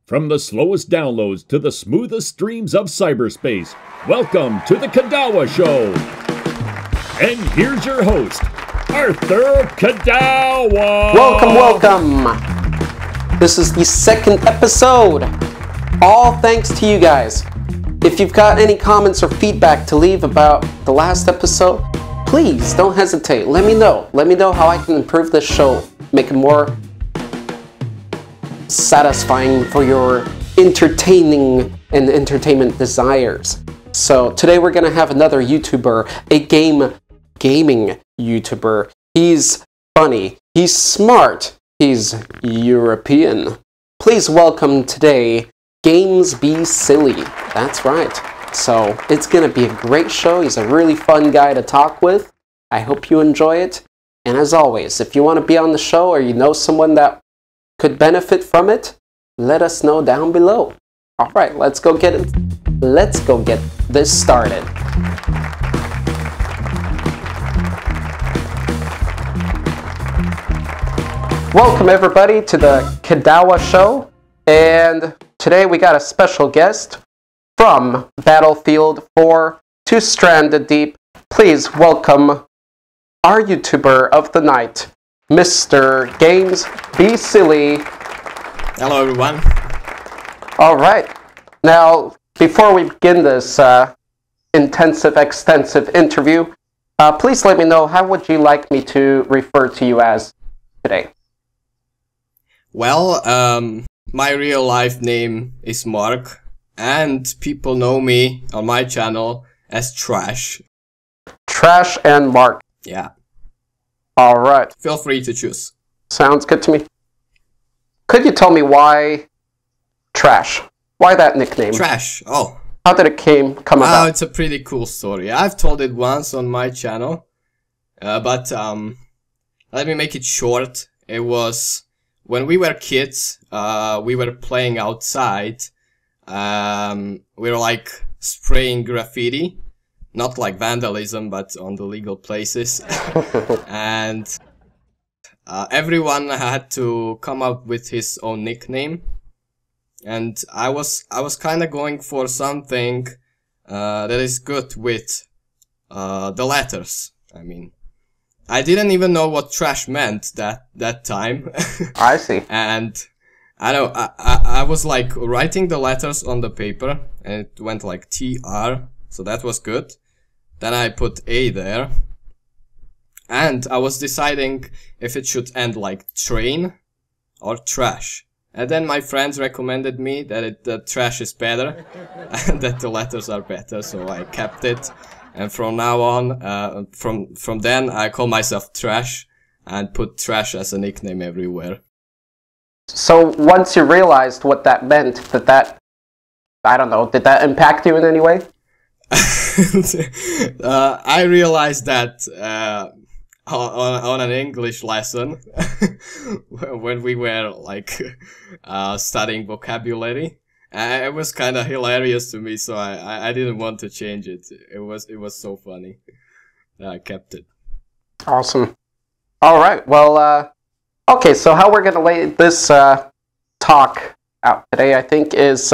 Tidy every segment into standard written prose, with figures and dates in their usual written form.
From the slowest downloads to the smoothest streams of cyberspace, welcome to the Kidawa Show. And here's your host, Arthur Kidawa. Welcome. This is the second episode. All thanks to you guys. If you've got any comments or feedback to leave about the last episode, please don't hesitate. Let me know. Let me know how I can improve this show, make it more satisfying for your entertaining and entertainment desires. So today we're gonna have another YouTuber, a gaming YouTuber. He's funny, he's smart, he's European. Please welcome today GamesBeSilly. That's right. So it's gonna be a great show. He's a really fun guy to talk with. I hope you enjoy it. And as always, if you want to be on the show or you know someone that could benefit from it, let us know down below. All right, let's go get it. Let's go get this started. Welcome everybody to the Kidawa Show, and today we got a special guest from Battlefield 4 to Stranded Deep. Please welcome our YouTuber of the night, Mr. GamesBeSilly. Hello everyone. Alright, now before we begin this intensive, extensive interview, please let me know, how would you like me to refer to you as today? Well, my real life name is Mark, and people know me on my channel as Trash. Trash and Mark. Yeah. Alright. Feel free to choose. Sounds good to me. Could you tell me why Trash? Why that nickname? Trash. Oh. How did it come about? Oh, it's a pretty cool story. I've told it once on my channel, but let me make it short. It was when we were kids. We were playing outside. We were like spraying graffiti. Not like vandalism, but on the legal places. And everyone had to come up with his own nickname. And I was kind of going for something that is good with the letters. I mean, I didn't even know what trash meant that time. I see. And I know I was like writing the letters on the paper, and it went like TR, so that was good. Then I put A there, and I was deciding if it should end like train or trash. And then my friends recommended me that the trash is better and that the letters are better, so I kept it. And from now on, from then, I call myself Trash and put Trash as a nickname everywhere. So once you realized what that meant, I don't know, did that impact you in any way? I realized that on an English lesson when we were like studying vocabulary. It was kind of hilarious to me, so I didn't want to change it. It was so funny. I kept it. Awesome. All right. Well, okay. So how we're gonna lay this talk out today, I think, is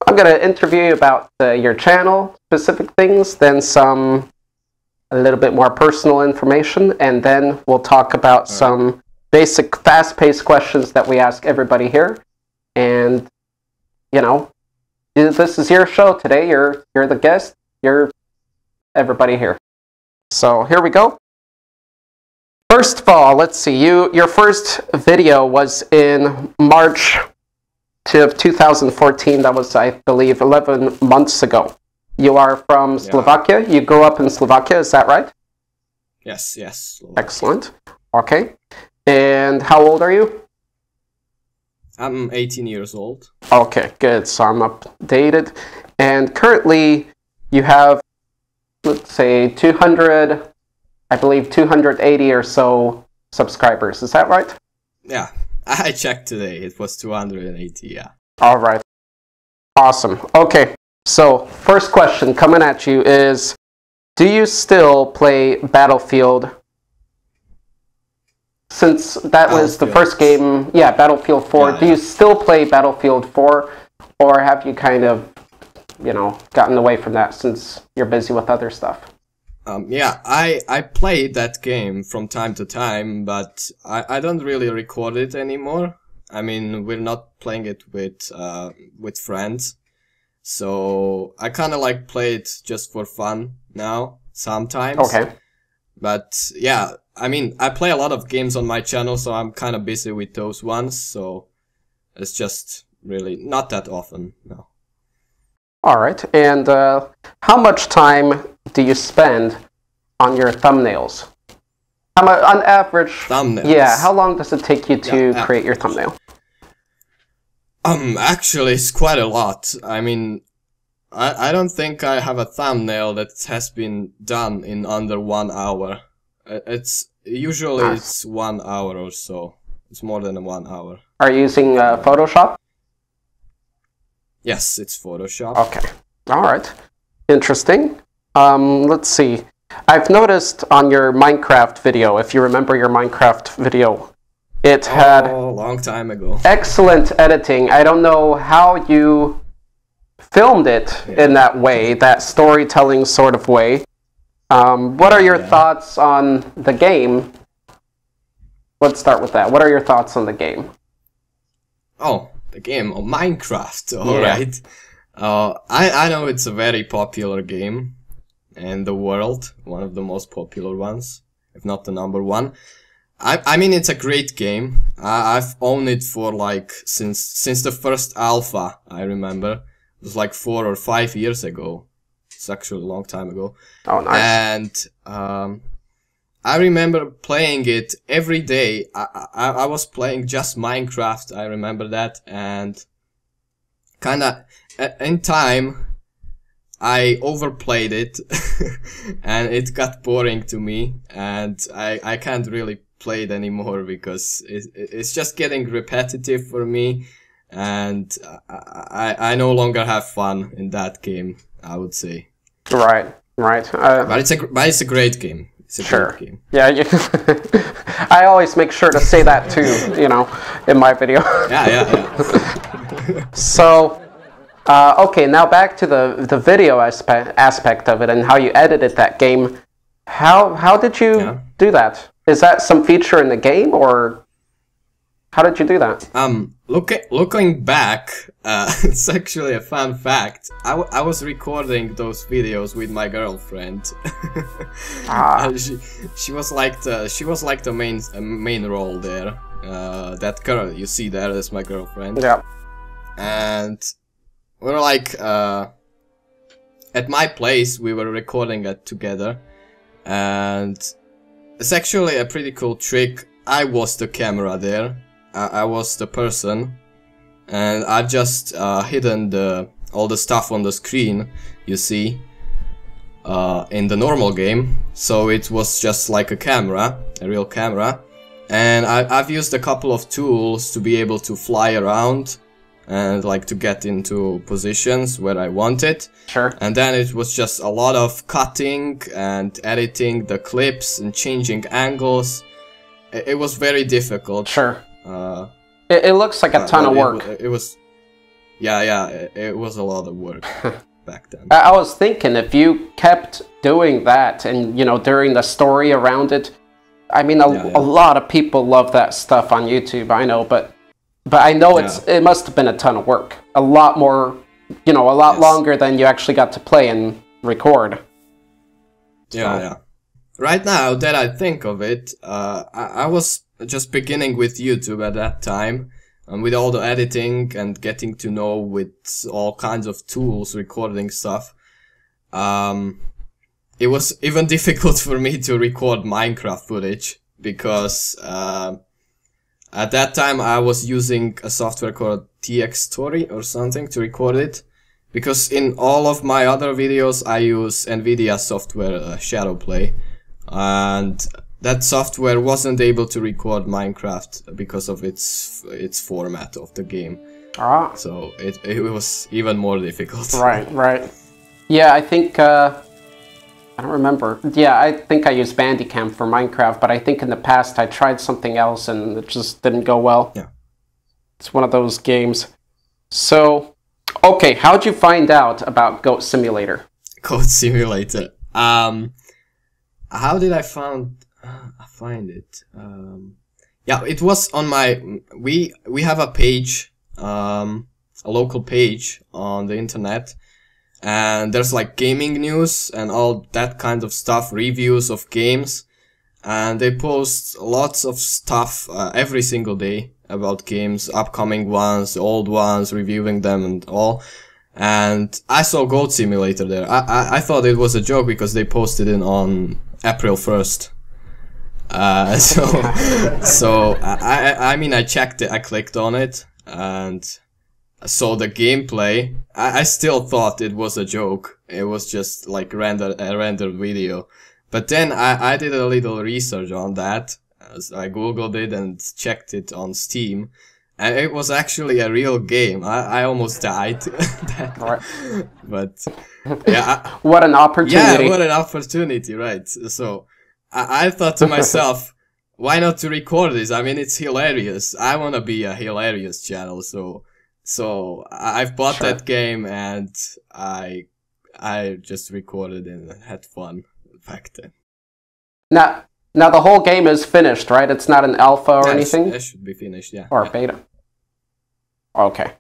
I'm going to interview you about your channel, specific things, then a little bit more personal information, and then we'll talk about some basic fast-paced questions that we ask everybody here. And, you know, this is your show today. You're the guest. You're everybody here. So here we go. First of all, let's see. Your first video was in March of 2014. That was, I believe, 11 months ago. You are from Slovakia. You grew up in Slovakia, is that right? Yes. Excellent. Okay. And how old are you? I'm 18 years old. Okay, good. So I'm updated. And currently you have, let's say, 200, I believe 280 or so subscribers. Is that right? Yeah. I checked today. It was 280, yeah. All right. Awesome. Okay. So, first question coming at you is, do you still play Battlefield since that was the first game, yeah, Battlefield 4, do you still play Battlefield 4, or have you kind of, you know, gotten away from that since you're busy with other stuff? Yeah, I play that game from time to time, but I don't really record it anymore. I mean, we're not playing it with friends, so I kind of like play it just for fun now, sometimes. Okay. But yeah, I mean, I play a lot of games on my channel, so I'm kind of busy with those ones, so it's just really not that often, no. Alright, and how much time do you spend on your thumbnails? On average, Thumbnails? Yeah, how long does it take you to create your thumbnail? Actually, it's quite a lot. I mean, I don't think I have a thumbnail that has been done in under 1 hour. It's usually it's 1 hour or so. It's more than 1 hour. Are you using Photoshop? Yes, it's Photoshop. Okay. Alright. Interesting. Let's see. I've noticed on your Minecraft video, if you remember your Minecraft video, it had a long time ago. Excellent editing. I don't know how you filmed it in that way, that storytelling sort of way. What are your thoughts on the game? Let's start with that. What are your thoughts on the game? Oh, the game of Minecraft, alright. I know it's a very popular game in the world, one of the most popular ones, if not the number one. I mean, it's a great game. I've owned it for like since the first alpha, I remember. It was like 4 or 5 years ago. It's actually a long time ago. Oh, nice. And I remember playing it every day. I was playing just Minecraft, I remember that, and kinda in time I overplayed it and it got boring to me, and I can't really play it anymore because it's just getting repetitive for me, and I no longer have fun in that game, I would say. Right. But it's a great game. It's a great game. Yeah, I always make sure to say that too, you know, in my video. Yeah. So, okay, now back to the video aspect of it and how you edited that game. How did you do that? Is that some feature in the game, or how did you do that? Looking back, it's actually a fun fact. I was recording those videos with my girlfriend. She was like the main role there. That girl you see there is my girlfriend. Yeah. And we were like at my place. We were recording it together, and it's actually a pretty cool trick. I was the camera there. I was the person, and I've just hidden all the stuff on the screen, you see, in the normal game. So it was just like a real camera, and I've used a couple of tools to be able to fly around and like to get into positions where I wanted. Sure. And then it was just a lot of cutting and editing the clips and changing angles. It was very difficult. Sure. It looks like a ton of work. It was, it was a lot of work back then. I was thinking, if you kept doing that and, you know, during the story around it, I mean, a lot of people love that stuff on YouTube, I know, but I know it must have been a ton of work. A lot more, you know, a lot longer than you actually got to play and record. Yeah. Right now that I think of it, I was just beginning with YouTube at that time, and with all the editing and getting to know with all kinds of tools, recording stuff. It was even difficult for me to record Minecraft footage because at that time I was using a software called TX-Story or something to record it, because in all of my other videos I use NVIDIA software Shadowplay, and that software wasn't able to record Minecraft because of its format of the game. So it was even more difficult. Right. Yeah, I think I don't remember. Yeah, I think I used Bandicam for Minecraft, but I think in the past I tried something else and it just didn't go well. Yeah. It's one of those games. So, okay, how'd you find out about Goat Simulator? Goat Simulator. How did I find it? Yeah, it was on my. We have a page, a local page on the internet, and there's like gaming news and all that kind of stuff, reviews of games, and they post lots of stuff every single day about games, upcoming ones, old ones, reviewing them and all. And I saw Goat Simulator there. I thought it was a joke because they posted it on April 1st. So I mean, I checked it, I clicked on it, and saw the gameplay. I still thought it was a joke. It was just like a rendered video. But then I did a little research on that. So I googled it and checked it on Steam. And it was actually a real game. I almost died. Right. But yeah. What an opportunity. Yeah, what an opportunity, right. So I thought to myself, why not to record this? I mean, it's hilarious. I want to be a hilarious channel. So I've bought that game and I just recorded and had fun back then. Now the whole game is finished, right? It's not an alpha or anything? It should be finished, yeah. Or beta. Okay.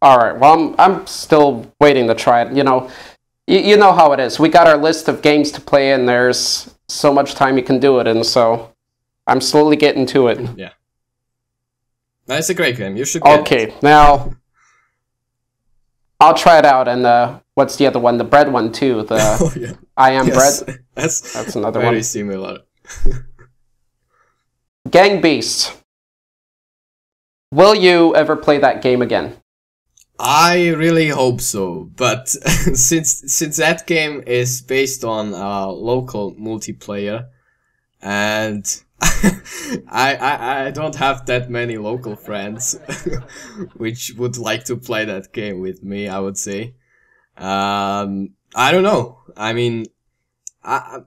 Alright, well, I'm still waiting to try it. You know how it is. We got our list of games to play, and there's so much time you can do it in, so I'm slowly getting to it. Yeah. No, it's a great game. You should get it. Now, I'll try it out, and what's the other one? The bread one, too. The oh, yeah. I Am Bread. That's another very one. Similar. Gang Beasts. Will you ever play that game again? I really hope so, but since that game is based on local multiplayer, and I don't have that many local friends which would like to play that game with me, I would say. I don't know. I mean, I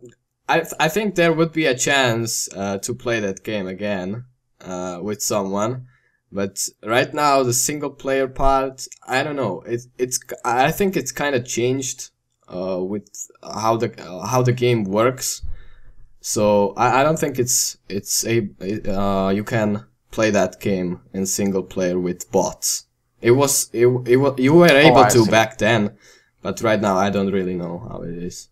think there would be a chance to play that game again with someone, but right now the single player part, I don't know. I think it's kind of changed with how the game works. So I don't think you can play that game in single player with bots. You were able to back then, but right now I don't really know how it is.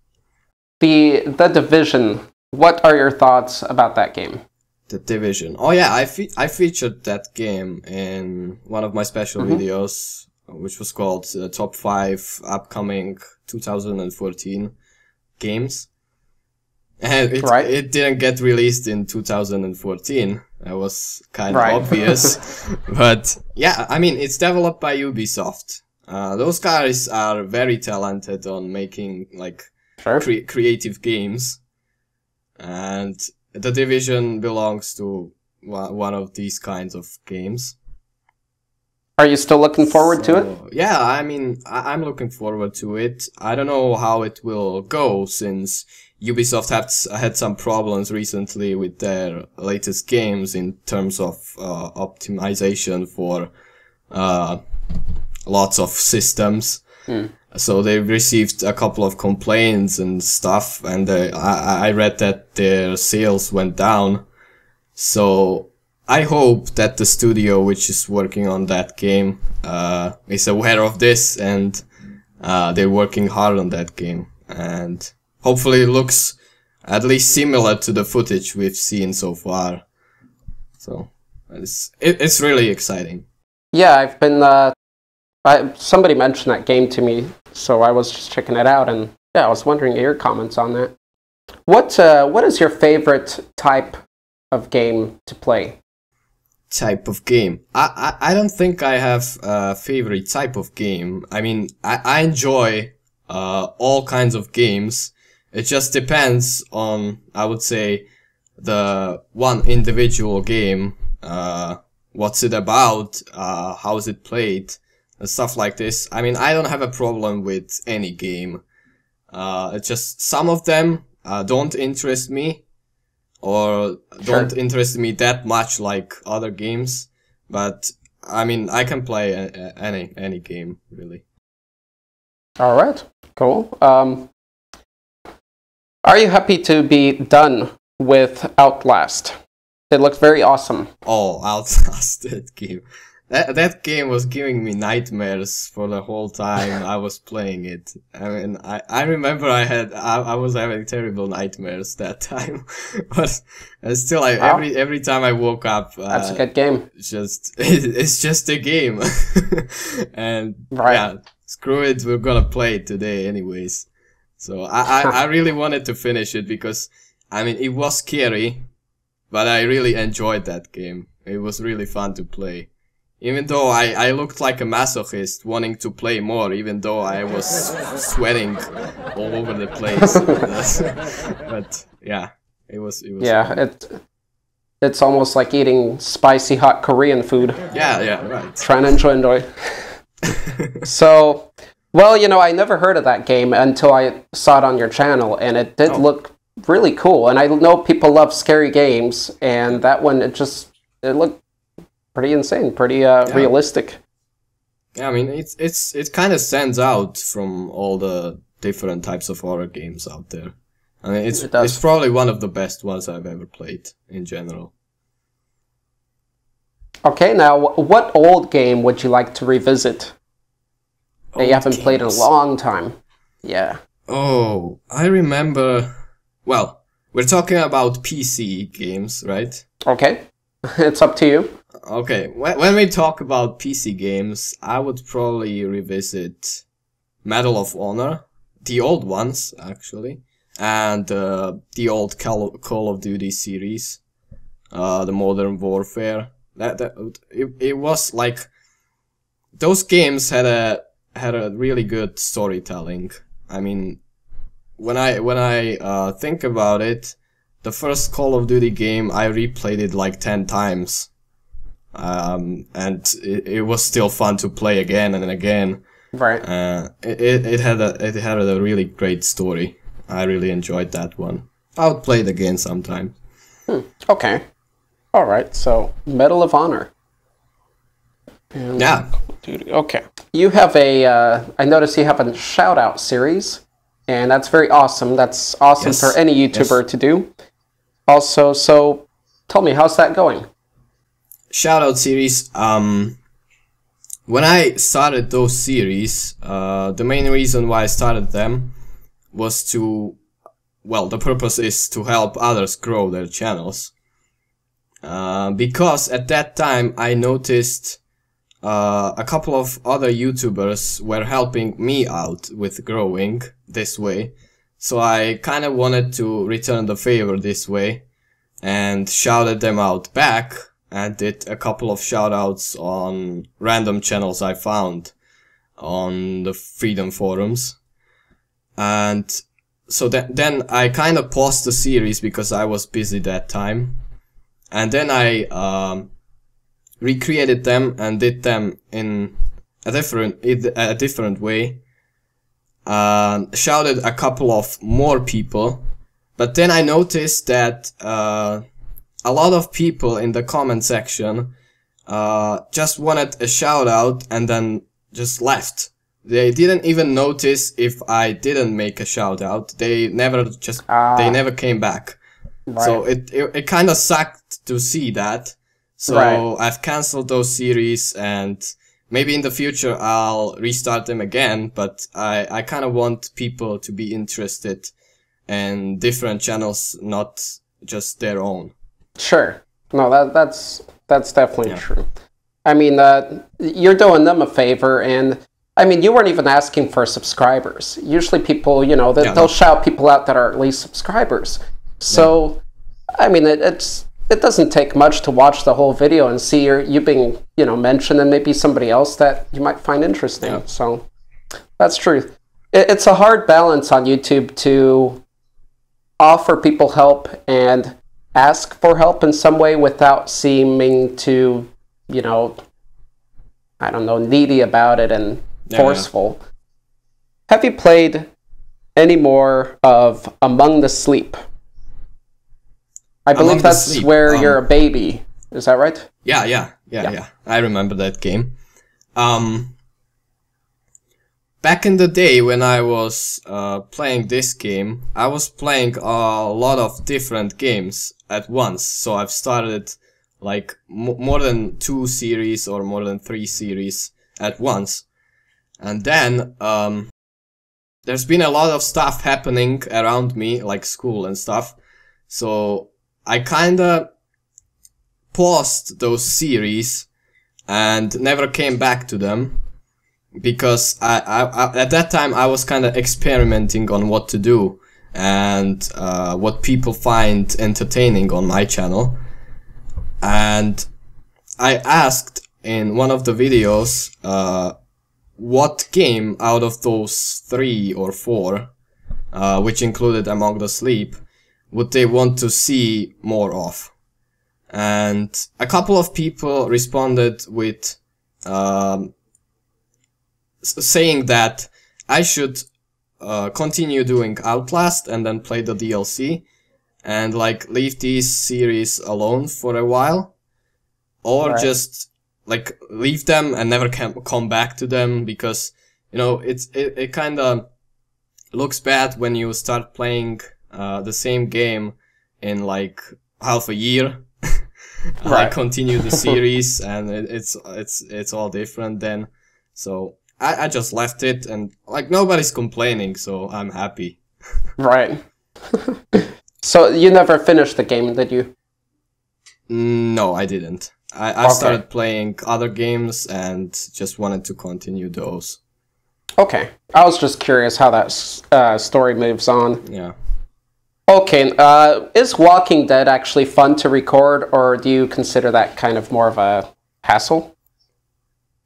The Division. What are your thoughts about that game? The Division. Oh yeah, I featured that game in one of my special videos, which was called Top 5 Upcoming 2014 Games. And it didn't get released in 2014. That was kind of obvious. But yeah, I mean, it's developed by Ubisoft. Those guys are very talented on making like creative games, and The Division belongs to one of these kinds of games. Are you still looking forward to it? Yeah, I mean, I'm looking forward to it. I don't know how it will go, since Ubisoft had some problems recently with their latest games in terms of optimization for lots of systems. So they received a couple of complaints and stuff, and I read that their sales went down. So I hope that the studio which is working on that game is aware of this, and they're working hard on that game. And hopefully it looks at least similar to the footage we've seen so far. So it's really exciting. Yeah, I've been... somebody mentioned that game to me, so I was just checking it out, and yeah, I was wondering your comments on that. What is your favorite type of game to play? Type of game? I don't think I have a favorite type of game. I mean, I enjoy all kinds of games. It just depends on, I would say, the one individual game. What's it about? How is it played? And stuff like this. I mean, I don't have a problem with any game. It's just some of them don't interest me, or don't interest me that much like other games. But I mean, I can play any game really. All right, cool. Are you happy to be done with Outlast? It looked very awesome. Oh, Outlast, that game. That game was giving me nightmares for the whole time I was playing it. I mean, I remember I was having terrible nightmares that time, but still, every time I woke up, that's a good game. It's just a game, and yeah, screw it, we're gonna play it today anyways. So I really wanted to finish it because I mean it was scary, but I really enjoyed that game. It was really fun to play. Even though I looked like a masochist wanting to play more, even though I was sweating all over the place. But yeah, it was yeah, it's almost like eating spicy hot Korean food. Yeah, right. Trying to enjoy. So, well, you know, I never heard of that game until I saw it on your channel, and it did look really cool. And I know people love scary games, and that one, it looked pretty insane, pretty realistic. Yeah, I mean, it kind of stands out from all the different types of horror games out there. I mean, it's probably one of the best ones I've ever played in general. Okay, now what old game would you like to revisit that you haven't played in a long time? Yeah. Oh, I remember. Well, we're talking about PC games, right? Okay, it's up to you. Okay, when we talk about PC games, I would probably revisit Medal of Honor, the old ones actually, and the old Call of Duty series, the Modern Warfare. It was like those games had a really good storytelling. I mean, when I think about it, the first Call of Duty game I replayed it like 10 times. And it was still fun to play again and again. Right. It had a really great story. I really enjoyed that one. I would play it again sometime. Okay. All right. So Medal of Honor. And yeah. Okay. You have I notice you have a shout out series, and that's very awesome. That's awesome for any YouTuber to do. Also, so tell me, how's that going? Shoutout series. When I started those series, the main reason why I started them was the purpose is to help others grow their channels. Because at that time I noticed a couple of other YouTubers were helping me out with growing this way. So I kind of wanted to return the favor this way and shouted them out back. And did a couple of shoutouts on random channels I found on the Freedom forums. And so then I kind of paused the series because I was busy that time. And then I recreated them and did them in a different way. Shouted a couple of more people. But then I noticed that a lot of people in the comment section just wanted a shout out and then just left. They didn't even notice if I didn't make a shout out. They never came back. Right. So it kind of sucked to see that. So I've canceled those series, and maybe in the future I'll restart them again, but I kind of want people to be interested in different channels, not just their own. Sure. No, that's definitely true. I mean, you're doing them a favor, and I mean, you weren't even asking for subscribers. Usually people, you know, they'll shout people out that are at least subscribers. So, I mean, it doesn't take much to watch the whole video and see you being, you know, mentioned, and maybe somebody else that you might find interesting. Yeah. So, that's true. It's a hard balance on YouTube to offer people help and ask for help in some way without seeming to, you know, I don't know, needy about it and forceful. Have you played any more of Among the Sleep. I believe that's where you're a baby. Is that right? Yeah. I remember that game. Back in the day when I was playing this game, I was playing a lot of different games at once. So I've started like more than 2 series or more than 3 series at once. And then there's been a lot of stuff happening around me, like school and stuff. So I kinda paused those series and never came back to them, because I at that time I was kind of experimenting on what to do and what people find entertaining on my channel. And I asked in one of the videos what game out of those 3 or 4, which included Among the Sleep, would they want to see more of. And a couple of people responded with saying that I should continue doing Outlast and then play the DLC and like leave these series alone for a while, or just like leave them and never come back to them, because you know it kind of looks bad when you start playing the same game in like half a year. I continue the series and it's all different then. So I just left it, and like nobody's complaining, so I'm happy. Right. So you never finished the game, did you? No, I didn't. I started playing other games and just wanted to continue those. Okay. I was just curious how that story moves on. Yeah. Okay. Is Walking Dead actually fun to record, or do you consider that kind of more of a hassle?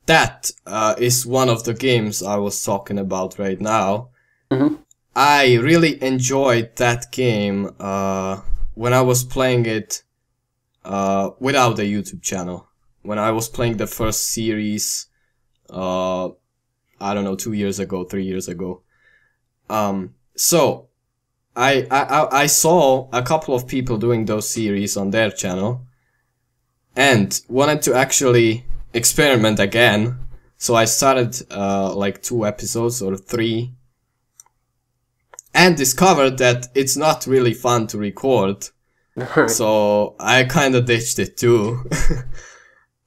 That is one of the games I was talking about right now. Mm-hmm. I really enjoyed that game when I was playing it without a YouTube channel. When I was playing the first series, I don't know, 2 years ago, 3 years ago. So I saw a couple of people doing those series on their channel and wanted to actually experiment again. So I started like 2 episodes or 3 and discovered that it's not really fun to record. So I kind of ditched it too.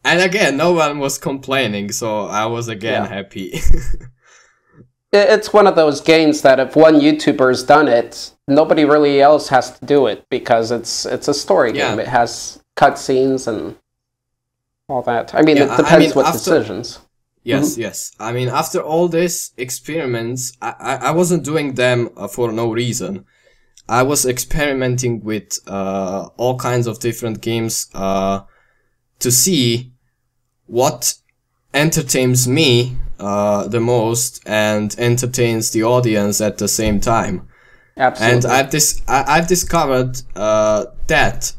And again, no one was complaining, so I was again happy. It's one of those games that if one YouTuber's done it, nobody really else has to do it, because it's a story game. It has cutscenes and all that. I mean, it depends what decisions. Yes, yes. I mean, after all these experiments, I wasn't doing them for no reason. I was experimenting with all kinds of different games to see what entertains me the most and entertains the audience at the same time. Absolutely. And I've discovered that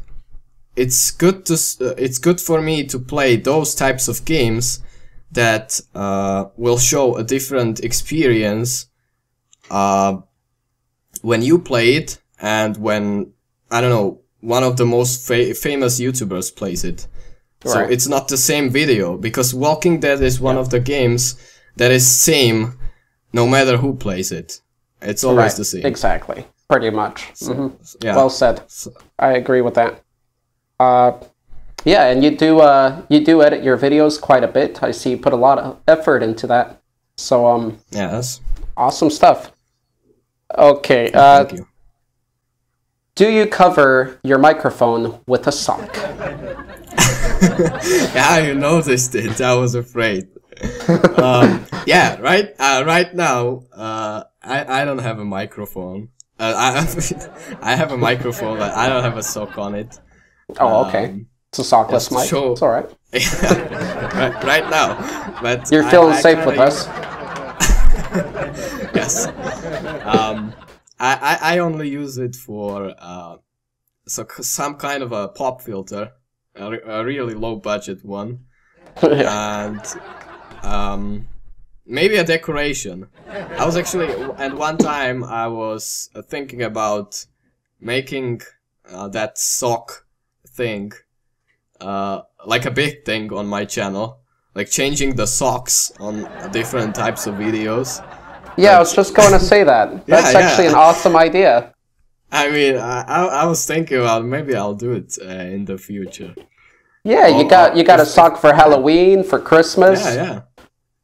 it's good for me to play those types of games that will show a different experience when you play it and when, I don't know, one of the most famous YouTubers plays it. Right. So it's not the same video, because Walking Dead is one of the games that is same no matter who plays it. It's always the same. Exactly. Pretty much. So, yeah. Well said. I agree with that. Yeah, and you do edit your videos quite a bit. I see you put a lot of effort into that. So yes. Awesome stuff. Okay. Thank you. Do you cover your microphone with a sock? Yeah, you noticed it. I was afraid. Yeah, right now, I don't have a microphone. I have a microphone, but I don't have a sock on it. Oh, okay. It's a sockless mic. It's all right. Yeah, right now. But you're feeling safe with us. Yes. I only use it for some kind of a pop filter, a really low budget one. And maybe a decoration. I was actually, at one time, I was thinking about making that sock thing, like a big thing on my channel, like changing the socks on different types of videos. Yeah, I was just going to say that. That's actually an awesome idea. I mean, I was thinking about maybe I'll do it in the future. Yeah, you got a sock for Halloween, for Christmas. Yeah.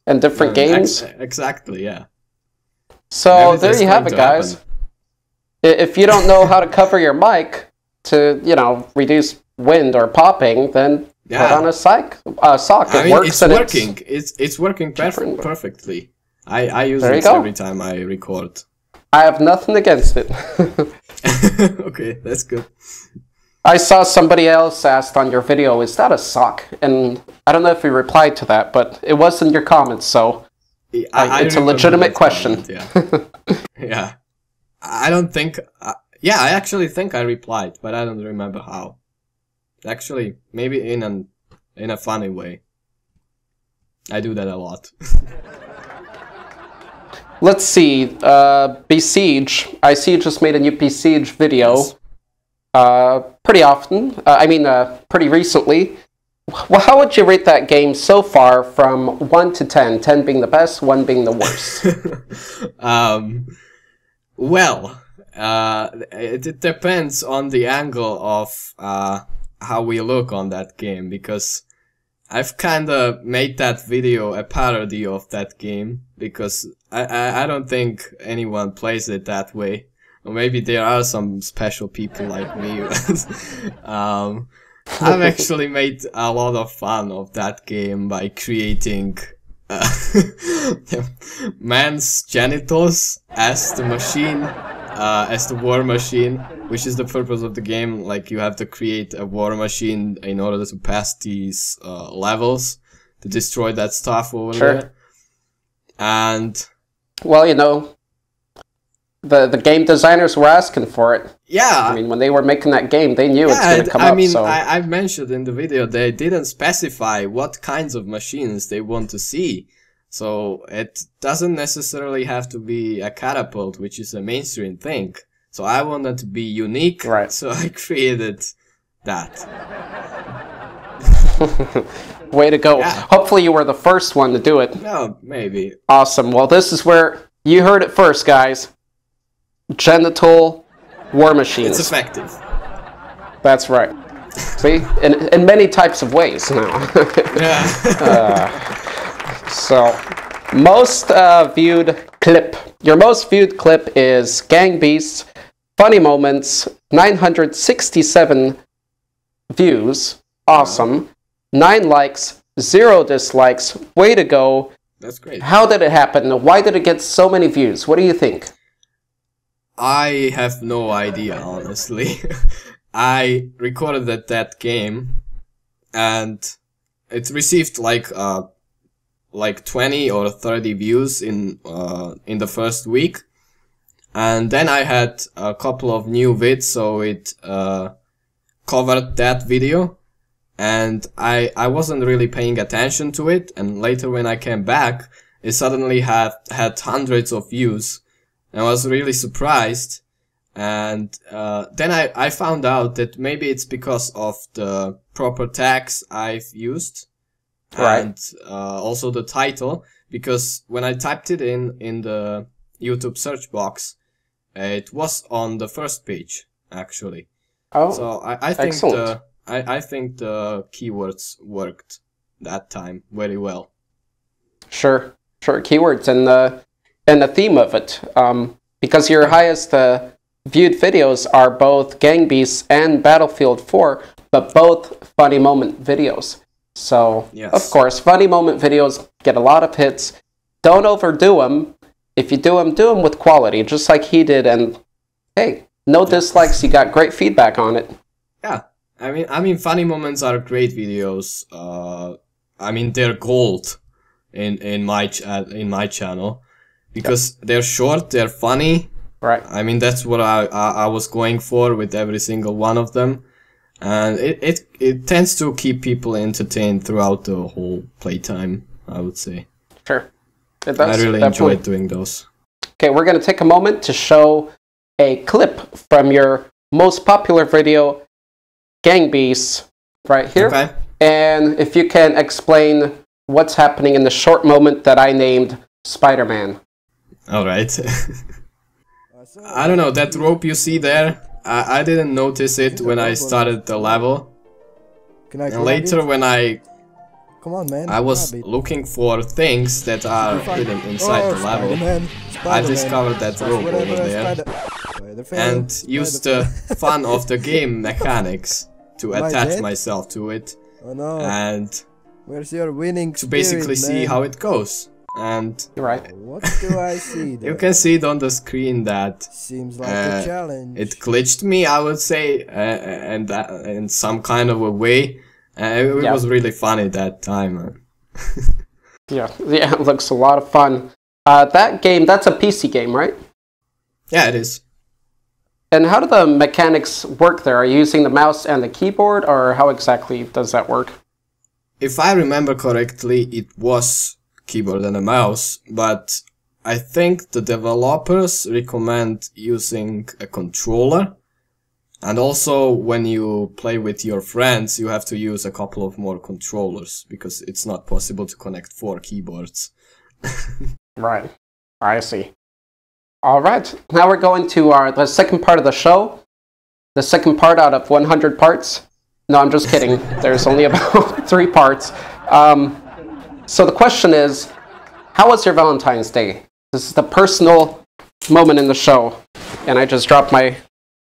And different games. Exactly, yeah. So there you have it, guys. If you don't know how to cover your mic to, reduce wind or popping, then put on a sock. It works. It's working. It's working perfectly. I use it every time I record. I have nothing against it. Okay, that's good. I saw somebody else asked on your video, is that a sock? And I don't know if you replied to that, but it was in your comments, so it's a legitimate question. Comment, yeah. I don't think... I actually think I replied, but I don't remember how. Actually, maybe in a funny way. I do that a lot. Let's see. Besiege. I see you just made a new Besiege video. Yes. Pretty often. Pretty recently. Well, how would you rate that game so far from 1 to 10? 10 being the best, 1 being the worst. It depends on the angle of how we look on that game, because I've kind of made that video a parody of that game, because I don't think anyone plays it that way. Or maybe there are some special people like me. I've actually made a lot of fun of that game by creating man's genitals as the machine, as the war machine, which is the purpose of the game. Like, you have to create a war machine in order to pass these levels, to destroy that stuff over there. And... well, the game designers were asking for it. Yeah. I mean, when they were making that game, they knew it's going to come up. So. I've mentioned in the video, they didn't specify what kinds of machines they want to see. So it doesn't necessarily have to be a catapult, which is a mainstream thing. So I wanted to be unique, right. So I created that. Way to go. Yeah. Hopefully you were the first one to do it. No, maybe. Awesome. Well, this is where you heard it first, guys. Genital war machines. It's effective. That's right. See? In many types of ways now. So, most viewed clip. Your most viewed clip is Gang Beasts, Funny Moments, 967 views. Awesome. 9 likes, 0 dislikes. Way to go. That's great. How did it happen? Why did it get so many views? What do you think? I have no idea, honestly. I recorded that game, and it received like 20 or 30 views in the first week, and then I had a couple of new vids, so it covered that video, and I wasn't really paying attention to it, and later when I came back, it suddenly had hundreds of views. I was really surprised, and then I found out that maybe it's because of the proper tags I've used, right. And also the title, because when I typed it in the YouTube search box, it was on the first page, actually. Oh, so I think I think the keywords worked that time very well. Sure, keywords and the theme of it, because your highest viewed videos are both Gang Beasts and Battlefield 4, but both funny moment videos. So, yes. Of course, funny moment videos get a lot of hits. Don't overdo them. If you do them with quality, just like he did. And hey, no dislikes. You got great feedback on it. Yeah, I mean, funny moments are great videos. I mean, they're gold in my channel. Because they're short, they're funny. Right. I mean, that's what I was going for with every single one of them. And it tends to keep people entertained throughout the whole playtime, I would say. Sure. It I does. really Definitely. enjoyed doing those. Okay, we're going to take a moment to show a clip from your most popular video, GamesBeSilly, right here. Okay. And if you can explain what's happening in the short moment that I named Spider-Man. All right. I don't know, that rope you see there, I didn't notice it when I started the level. And later when Come on, man. I was looking for things that are hidden inside the level, I discovered that rope over there and used the fun of the game mechanics to attach myself to it and Where's your winning to basically see how it goes. And Right. What do I see there? you can see it on the screen that Seems like a challenge. it glitched me, I would say, and in some kind of a way. It was really funny that time. Yeah, it looks a lot of fun. That game, that's a PC game, right? Yeah, it is. And how do the mechanics work there? Are you using the mouse and the keyboard, or how exactly does that work? If I remember correctly, it was keyboard and a mouse, but I think the developers recommend using a controller. And also, when you play with your friends, you have to use a couple of more controllers, because it's not possible to connect 4 keyboards. Right. I see. All right. Now we're going to the second part of the show. The second part out of 100 parts. No, I'm just kidding. There's only about 3 parts. So the question is, how was your Valentine's Day? This is the personal moment in the show. And I just dropped my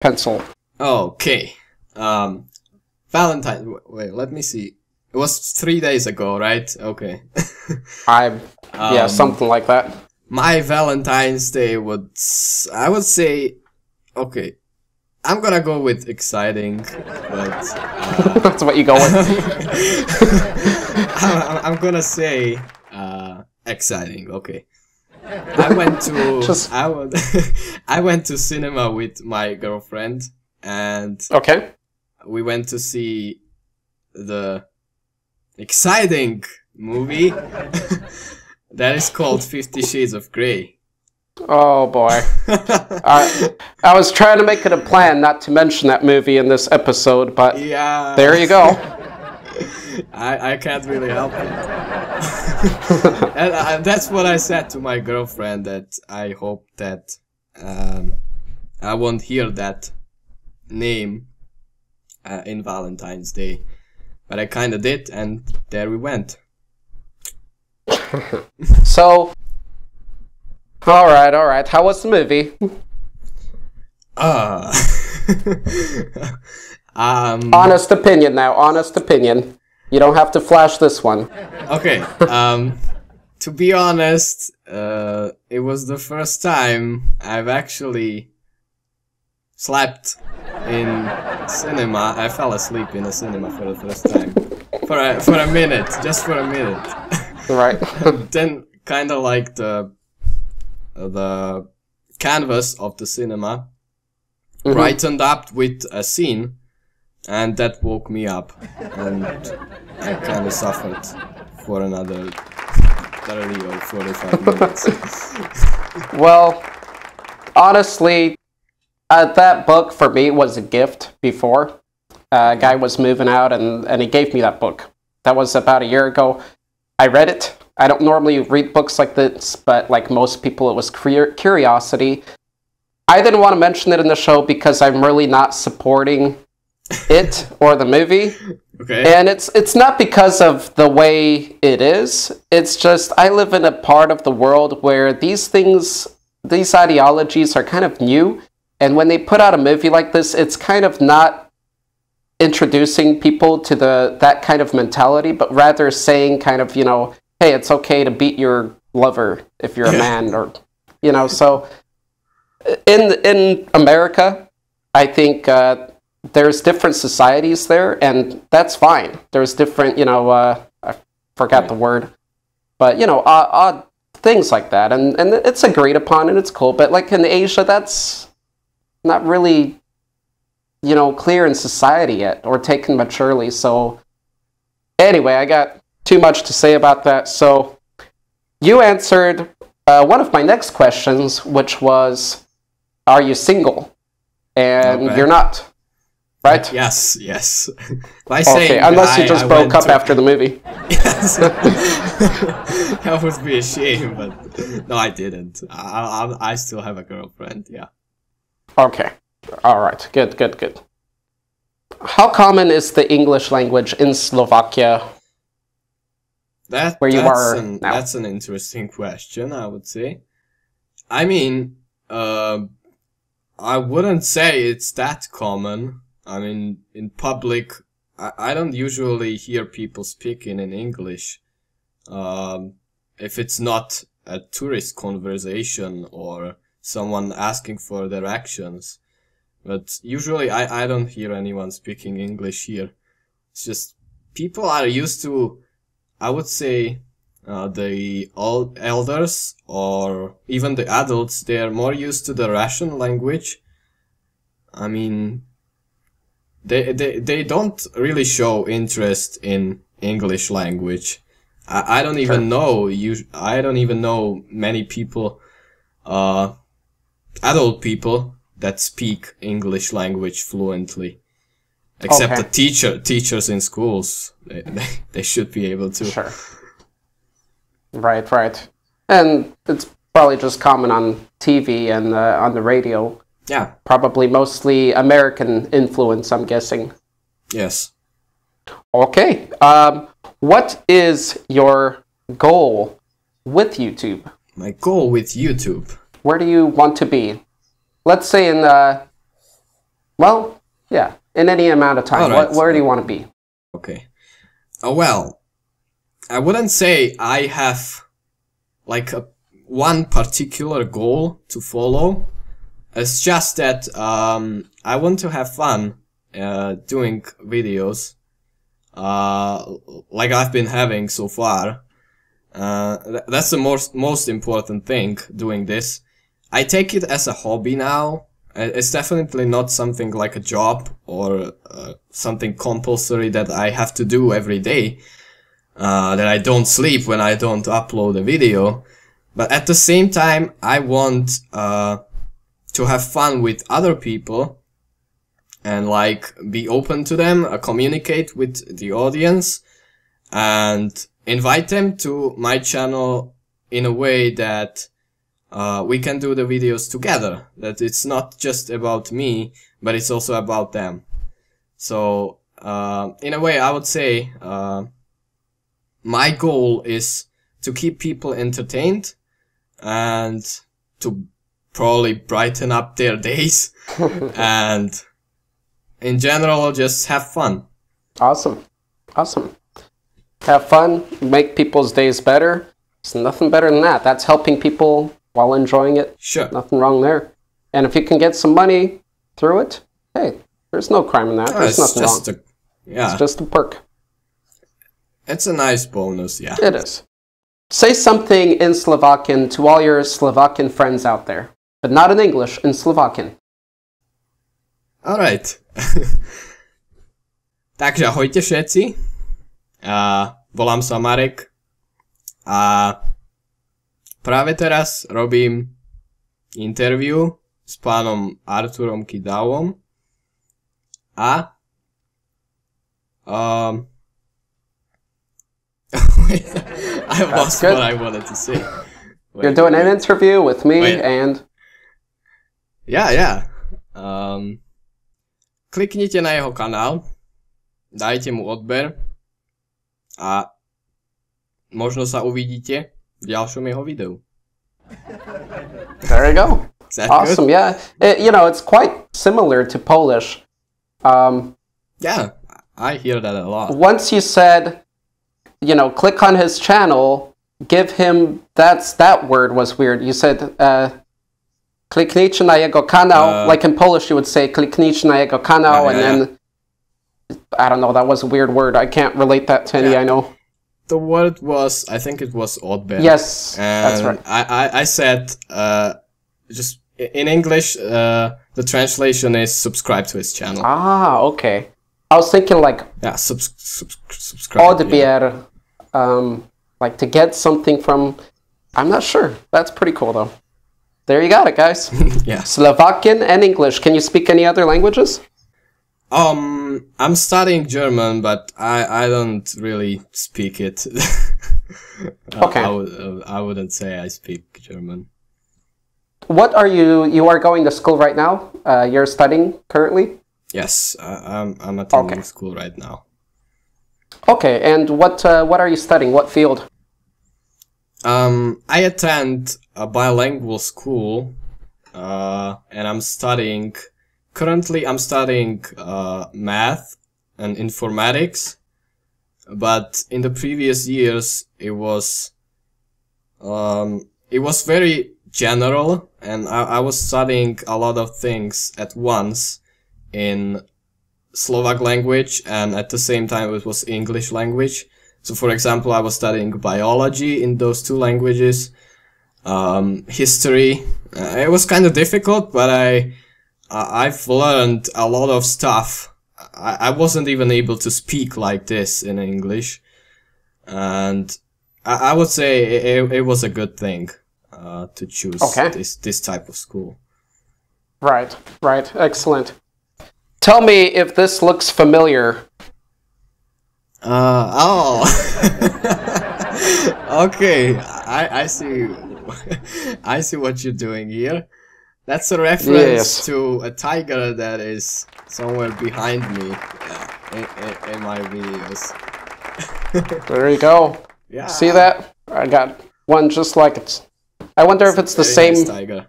pencil. Okay. Valentine. Wait, let me see. It was 3 days ago, right? Okay. Yeah, something like that. My Valentine's Day I would say, okay, I'm gonna go with exciting, but That's what you go with. I'm gonna say exciting. Okay. I went to cinema with my girlfriend, and Okay. we went to see the exciting movie that is called 50 Shades of Grey. Oh boy. I was trying to make it a plan not to mention that movie in this episode, but Yeah. there you go. I can't really help it. And that's what I said to my girlfriend, that I hope that I won't hear that name in Valentine's Day. But I kinda did, and there we went. So, all right. How was the movie? Honest opinion now. Honest opinion. You don't have to flash this one. Okay. To be honest, it was the first time I've actually slept in cinema. I fell asleep in a cinema for the first time. For a minute, just for a minute. Right. Then kind of like the canvas of the cinema brightened up with a scene, and that woke me up, and I kind of suffered for another 30 or 45 minutes. Well, honestly, that book for me was a gift before. A guy was moving out, and he gave me that book. That was about a year ago. I read it. I don't normally read books like this, but like most people, it was curiosity. I didn't want to mention it in the show because I'm really not supporting it or the movie. Okay. And it's not because of the way it is. It's just I live in a part of the world where these things, these ideologies are kind of new. And when they put out a movie like this, it's kind of not introducing people to that kind of mentality, but rather saying kind of, you know, hey, it's okay to beat your lover if you're a man, or, you know. So in America, I think there's different societies there, and that's fine. There's different, you know, I forgot the word, but, you know, odd things like that, and it's agreed upon, and it's cool. But like in Asia, that's not really, you know, clear in society yet, or taken maturely. So anyway, I got too much to say about that. So you answered one of my next questions, which was, are you single? And you're not, right? Yes. If I okay, say unless you just broke up after the movie. Yes. That would be a shame, but no, I didn't. I still have a girlfriend, yeah. Okay. All right. Good. How common is the English language in Slovakia? Where you are now? That's an interesting question, I would say. I mean, I wouldn't say it's that common. I mean, in public, I don't usually hear people speaking in English. If it's not a tourist conversation or someone asking for directions. But usually I don't hear anyone speaking English here. It's just people are used to, I would say, the old elders or even the adults, they are more used to the Russian language. I mean, they don't really show interest in English language. I don't even know I don't even know many people, adult people that speak English language fluently. Except the teachers in schools, they should be able to. Sure. Right. And it's probably just common on TV and on the radio. Yeah. Probably mostly American influence, I'm guessing. Yes. Okay. What is your goal with YouTube? My goal with YouTube? Where do you want to be? Let's say in, in any amount of time. Right. Where do you want to be? Okay. Well, I wouldn't say I have like one particular goal to follow. It's just that I want to have fun doing videos like I've been having so far. That's the most important thing, doing this. I take it as a hobby now. It's definitely not something like a job or something compulsory that I have to do every day. That I don't sleep when I don't upload a video. But at the same time, I want to have fun with other people and like be open to them, communicate with the audience and invite them to my channel in a way that we can do the videos together, that it's not just about me, but it's also about them. So, in a way, I would say, my goal is to keep people entertained and to probably brighten up their days and in general, just have fun. Awesome. Have fun, make people's days better. There's nothing better than that. That's helping people while enjoying it. Sure. Nothing wrong there. And if you can get some money through it, hey, there's no crime in that. There's nothing wrong. It's just a perk. It's a nice bonus, yeah. It is. Say something in Slovakian to all your Slovakian friends out there, but not in English, in Slovakian. Alright. Takže ahojte všetci. Volám sa Marek a práve teraz robím interview s pánom Arturom Kidawom a I lost what I wanted to say. You're doing an interview with me and... Yeah. Kliknite na jeho kanál, dajte mu odber a možno sa uvidíte v ďalšom jeho videu. There you go. Is that awesome, good? Yeah. It's quite similar to Polish. Yeah, I hear that a lot. Once you said, click on his channel, give him, that word was weird. You said, kliknijcie na jego kanał, like in Polish you would say kliknijcie na jego kanał, and then, I don't know, that was a weird word. I can't relate that to any I know. The word was, I think it was odber. Yes, and that's right. I said, just in English, the translation is subscribe to his channel. Ah, okay. I was thinking like... Yeah, subscribe. Odber, like to get something from I'm not sure. That's pretty cool, though. There you got it, guys. Yeah. Slovakian and English. Can you speak any other languages? I'm studying German, but I don't really speak it. Okay. I wouldn't say I speak German. What are you are going to school right now? You're studying currently? Yes, I'm attending Okay. school right now. Okay, and what are you studying? What field? I attend a bilingual school, and I'm studying. Currently, I'm studying math and informatics, but in the previous years, it was very general, and I was studying a lot of things at once in Slovak language, and at the same time it was English language. So, for example, I was studying biology in those two languages, history. It was kind of difficult, but I've learned a lot of stuff. I wasn't even able to speak like this in English, and I would say it was a good thing to choose this type of school. Right, excellent. Tell me if this looks familiar. Okay, I see. I see what you're doing here. That's a reference to a tiger that is somewhere behind me in my videos. There you go. Yeah. See that? I got one just like it. I wonder if it's the same. Nice tiger.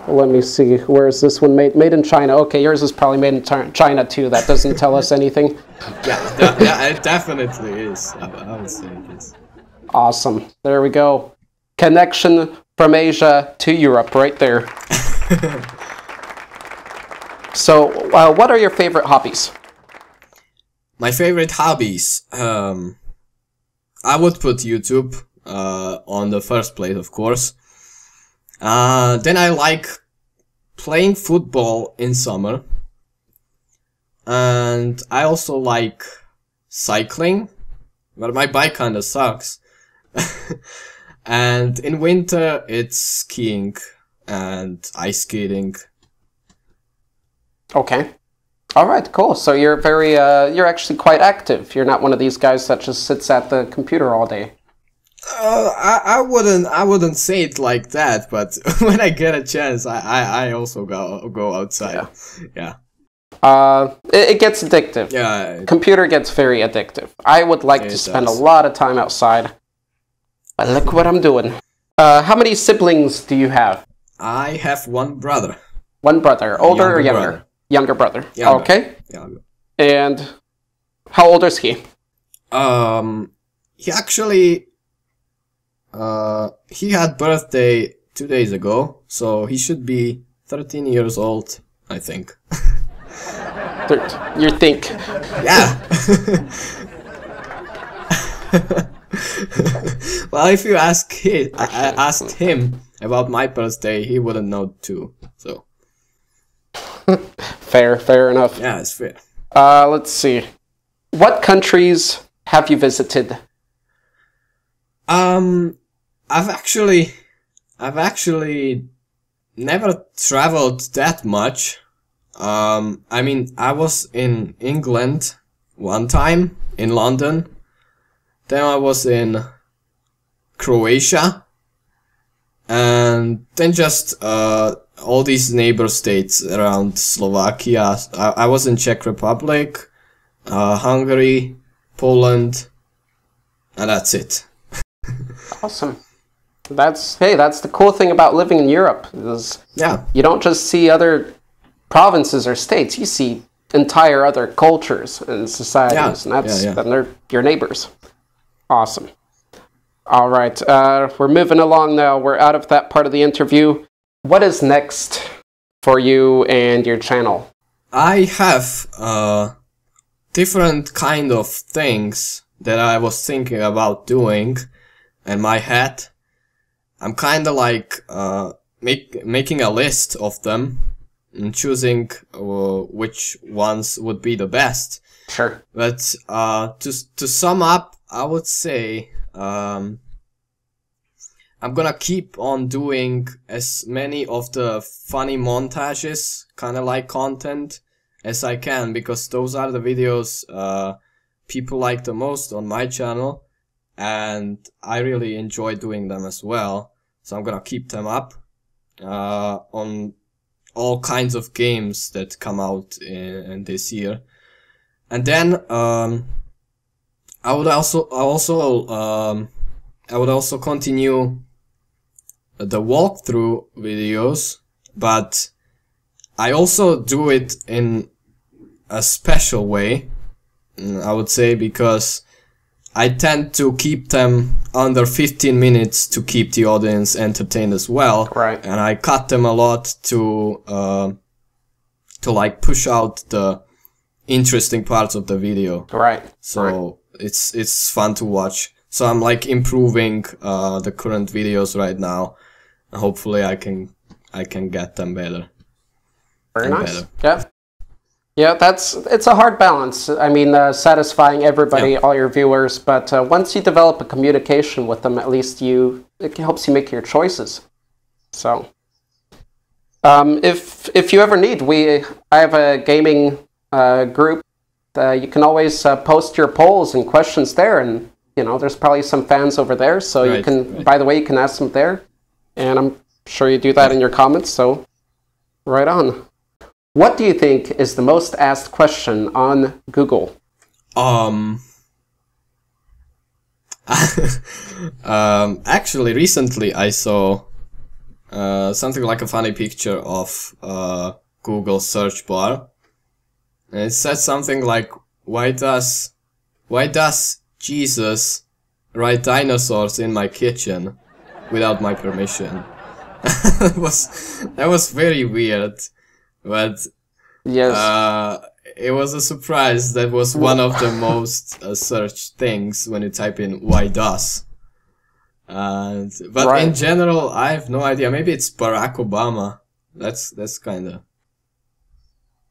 Let me see. Where is this one made? Made in China. Okay, yours is probably made in China too. That doesn't tell us anything. Yeah, it definitely is. I would say it is. Awesome. There we go. Connection from Asia to Europe, right there. So, what are your favorite hobbies? My favorite hobbies. I would put YouTube on the first place, of course. Then I like playing football in summer. And I also like cycling, but my bike kinda sucks. And in winter, it's skiing and ice skating. Okay. All right, cool. So you're you're actually quite active. You're not one of these guys that just sits at the computer all day. I wouldn't say it like that, but when I get a chance, I also go outside. Yeah. It gets addictive. Yeah. Computer gets very addictive. I would like to spend a lot of time outside. But look what I'm doing. How many siblings do you have? I have one brother. One brother. Older or younger? Brother. Younger brother. Younger. Okay. Younger. And how old is he? He actually he had birthday 2 days ago, so he should be 13 years old, I think. You think? Yeah. Well, if you asked him about my birthday, he wouldn't know too. So. Fair enough. Yeah, it's fair. Let's see. What countries have you visited? I've actually never traveled that much. I mean, I was in England one time, in London. Then I was in Croatia. And then just all these neighbor states around Slovakia. I was in Czech Republic, Hungary, Poland, and that's it. Awesome. That's the cool thing about living in Europe is you don't just see other provinces or states, you see entire other cultures and societies, and then they're your neighbors. Awesome. All right, we're moving along now. We're out of that part of the interview. What is next for you and your channel? I have different kind of things that I was thinking about doing in my head. I'm kind of like making a list of them and choosing which ones would be the best. Sure. But to sum up, I would say I'm gonna keep on doing as many of the funny montages, kind of like content, as I can, because those are the videos people like the most on my channel, and I really enjoy doing them as well. So I'm gonna keep them up on all kinds of games that come out in this year. And then I would also continue the walkthrough videos, but I also do it in a special way, I would say, because I tend to keep them under 15 minutes to keep the audience entertained as well. Right. And I cut them a lot to like push out the interesting parts of the video. Right. So it's fun to watch. So I'm like improving the current videos right now. And hopefully I can get them better. Very nice. Better. Yeah, it's a hard balance. I mean, satisfying everybody, all your viewers, but once you develop a communication with them, at least it helps you make your choices. So, if you ever need, I have a gaming group. You can always post your polls and questions there, and there's probably some fans over there, so you can. By the way, you can ask them there, and I'm sure you do that in your comments. So, right on. What do you think is the most asked question on Google? Actually, recently I saw something like a funny picture of Google search bar. And it said something like, why does Jesus write dinosaurs in my kitchen without my permission? That was very weird. But yes, it was a surprise. That was one of the most searched things when you type in "why does." But in general, I have no idea. Maybe it's Barack Obama. That's kind of.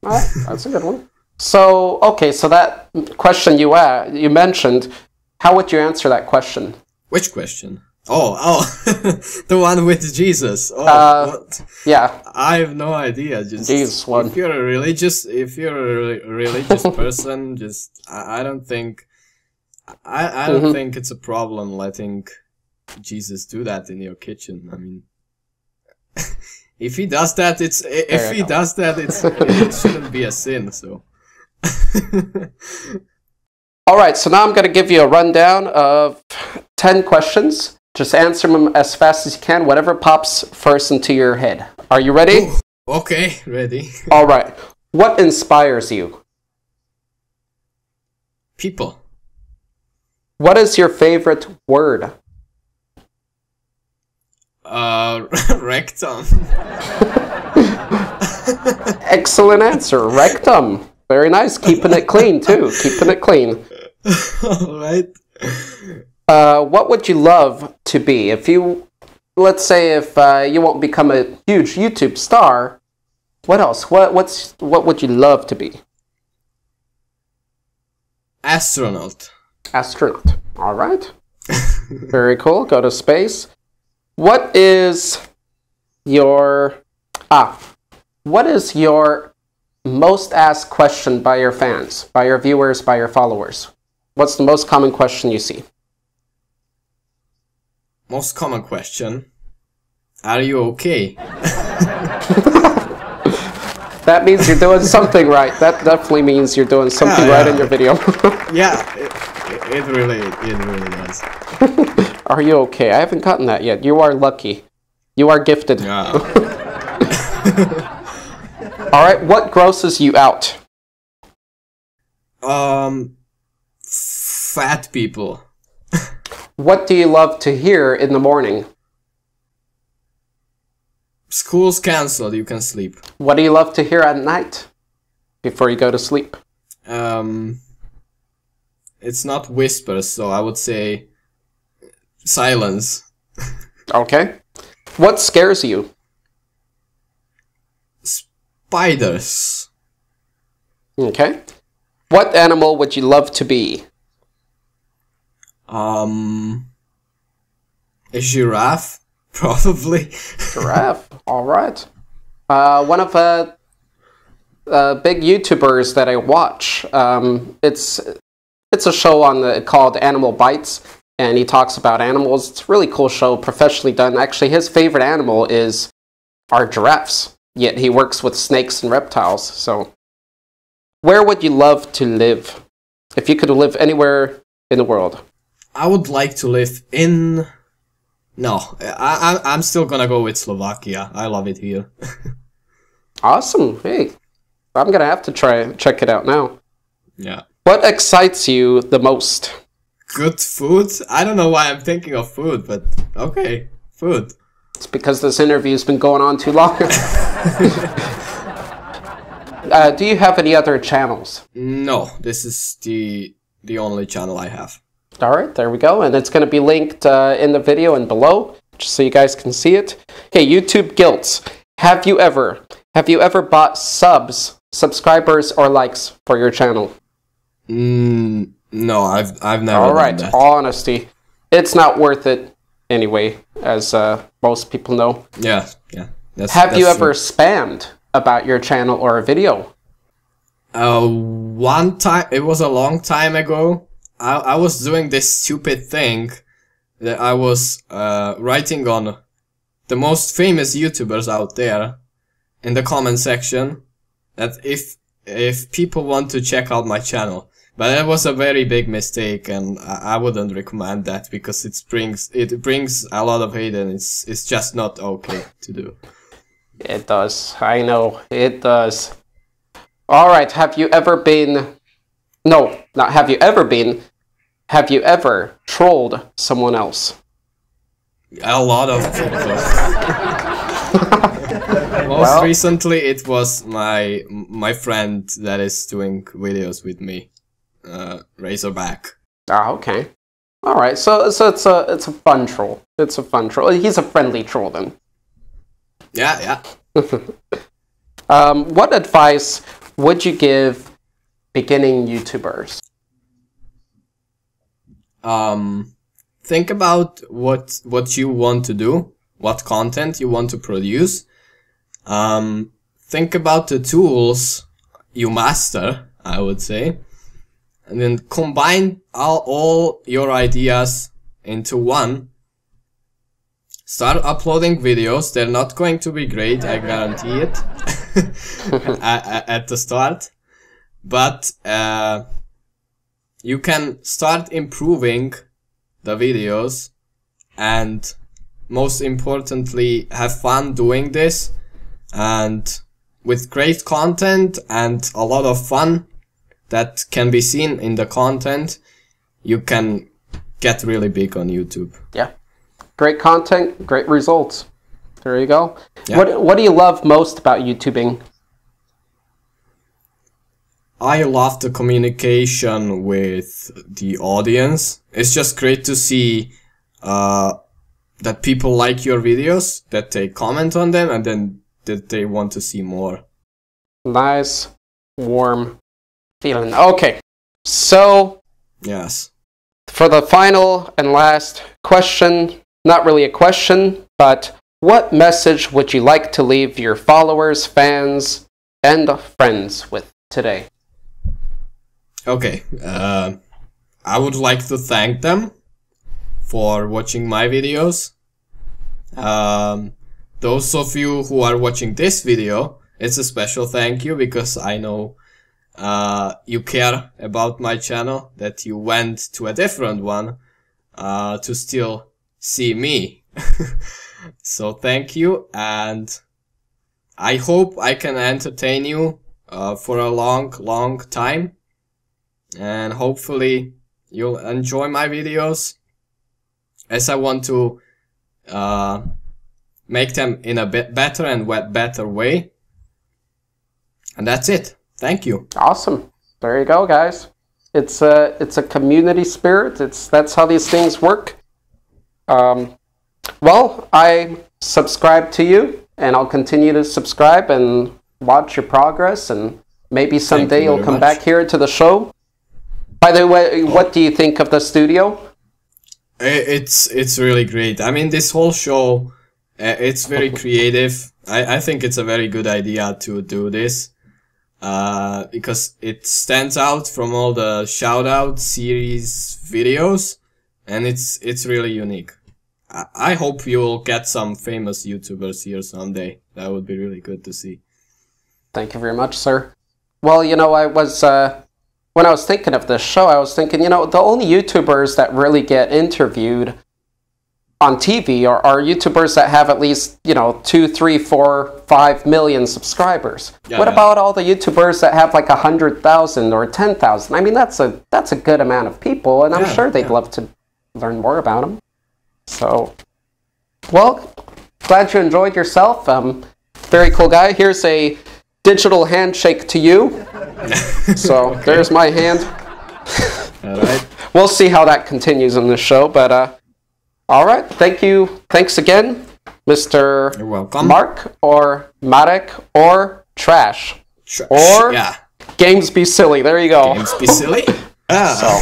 That's a good one. So okay, so that question you mentioned, how would you answer that question? Which question? Oh, the one with Jesus. Oh, what? Yeah. I have no idea. Just Jesus one. If you're a religious person, just I don't think I don't think it's a problem letting Jesus do that in your kitchen. I mean, if he does that, it shouldn't be a sin. So. All right, so now I'm going to give you a rundown of 10 questions. Just answer them as fast as you can, whatever pops first into your head. Are you ready? Ooh, okay, ready. All right. What inspires you? People. What is your favorite word? Rectum. Excellent answer. Rectum. Very nice. Keeping it clean, too. Keeping it clean. All right. What would you love to be? Let's say if you won't become a huge YouTube star, what else? What would you love to be? Astronaut. Astronaut. All right. Very cool. Go to space. What is your most asked question by your fans, by your viewers, by your followers? What's the most common question you see? Most common question. Are you okay? That means you're doing something right. That definitely means you're doing something right in your video. Yeah, it really does. Are you okay? I haven't gotten that yet. You are lucky. You are gifted. Yeah. All right, what grosses you out? Fat people. What do you love to hear in the morning? School's cancelled, you can sleep. What do you love to hear at night before you go to sleep? It's not whispers, so I would say silence. Okay. What scares you? Spiders. Okay. What animal would you love to be? A giraffe, probably. Giraffe. All right. One of big YouTubers that I watch. It's a show called Animal Bites, and he talks about animals. It's a really cool show, professionally done. Actually, his favorite animal are giraffes. Yet he works with snakes and reptiles. So, where would you love to live if you could live anywhere in the world? I would like to live in. No, I'm still gonna go with Slovakia. I love it here. Awesome. Hey, I'm gonna have to check it out now. Yeah. What excites you the most? Good food? I don't know why I'm thinking of food, but okay, food. It's because this interview's been going on too long. Do you have any other channels? No, this is the only channel I have. All right, there we go. And it's going to be linked in the video and below, just so you guys can see it. Okay, YouTube Guilts. Have you ever bought subscribers, or likes for your channel? No, I've never. All right, done that. honesty. It's not worth it anyway, as most people know. Yeah. Have you ever spammed about your channel or a video? One time, it was a long time ago. I was doing this stupid thing that I was writing on the most famous YouTubers out there in the comment section that if people want to check out my channel. But that was a very big mistake, and I wouldn't recommend that because it brings a lot of hate, and it's just not okay to do. It does. I know. It does. All right. Have you ever been... No, not have you ever been. Have you ever trolled someone else? A lot of people. Most recently, it was my friend that is doing videos with me, Razorback. Ah, okay. All right. So it's a fun troll. It's a fun troll. He's a friendly troll then. Yeah. What advice would you give beginning YouTubers? Think about what you want to do, what content you want to produce. Think about the tools you master, I would say, and then combine all your ideas into one. Start uploading videos. They're not going to be great, I guarantee it, at the start. But you can start improving the videos, and most importantly, have fun doing this. And with great content and a lot of fun that can be seen in the content, you can get really big on YouTube. Yeah. Great content, great results. There you go. Yeah. What do you love most about YouTubing? I love the communication with the audience. It's just great to see that people like your videos, that they comment on them, and then that they want to see more. Nice, warm feeling. Okay, so Yes. for the final and last question, not really a question, but what message would you like to leave your followers, fans, and friends with today? Okay, I would like to thank them for watching my videos. Those of you who are watching this video, it's a special thank you because I know you care about my channel, that you went to a different one to still see me. So thank you, and I hope I can entertain you for a long time. And hopefully you'll enjoy my videos, as I want to make them in a bit better and better way. And that's it. Thank you. Awesome. There you go, guys. It's a community spirit. That's how these things work. Well, I subscribe to you, and I'll continue to subscribe and watch your progress, and maybe someday you'll come back here to the show. By the way, what do you think of the studio? It's really great. I mean, this whole show, it's very creative. I think it's a very good idea to do this, because it stands out from all the shout-out series videos, and it's really unique. I hope you'll get some famous YouTubers here someday. That would be really good to see. Thank you very much, sir. Well, you know, when I was thinking of this show, I was thinking, you know, the only YouTubers that really get interviewed on TV are YouTubers that have at least, you know, 2, 3, 4, 5 million subscribers. What about all the YouTubers that have like 100,000 or 10,000? I mean, that's a good amount of people, and I'm sure they'd love to learn more about them. So, well, glad you enjoyed yourself. Very cool guy. Here's a digital handshake to you. So there's my hand. All right. We'll see how that continues in the show, but all right. Thank you. Thanks again, Mr. You're welcome. Mark or Marek or Trash or GamesBeSilly. There you go. GamesBeSilly. So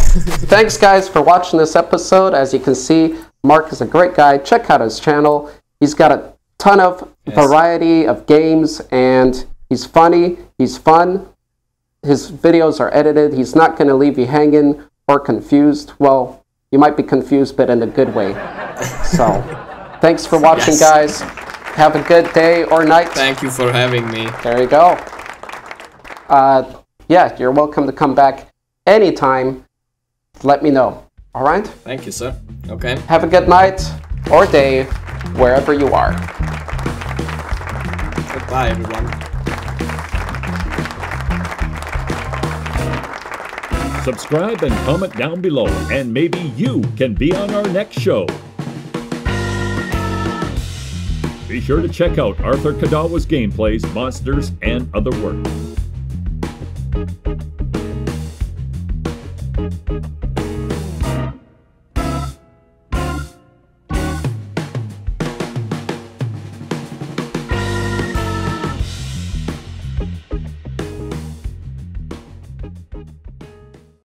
thanks guys for watching this episode. As you can see, Mark is a great guy. Check out his channel. He's got a ton of variety of games, and he's funny. He's fun. His videos are edited. He's not going to leave you hanging or confused. Well, you might be confused, but in a good way. So, thanks for watching, guys. Have a good day or night. Thank you for having me. There you go. Yeah, you're welcome to come back anytime. Let me know. All right? Thank you, sir. Okay. Have a good night or day, wherever you are. Goodbye, everyone. Subscribe and comment down below, and maybe you can be on our next show. Be sure to check out Arthur Kidawa's gameplays, monsters, and other work.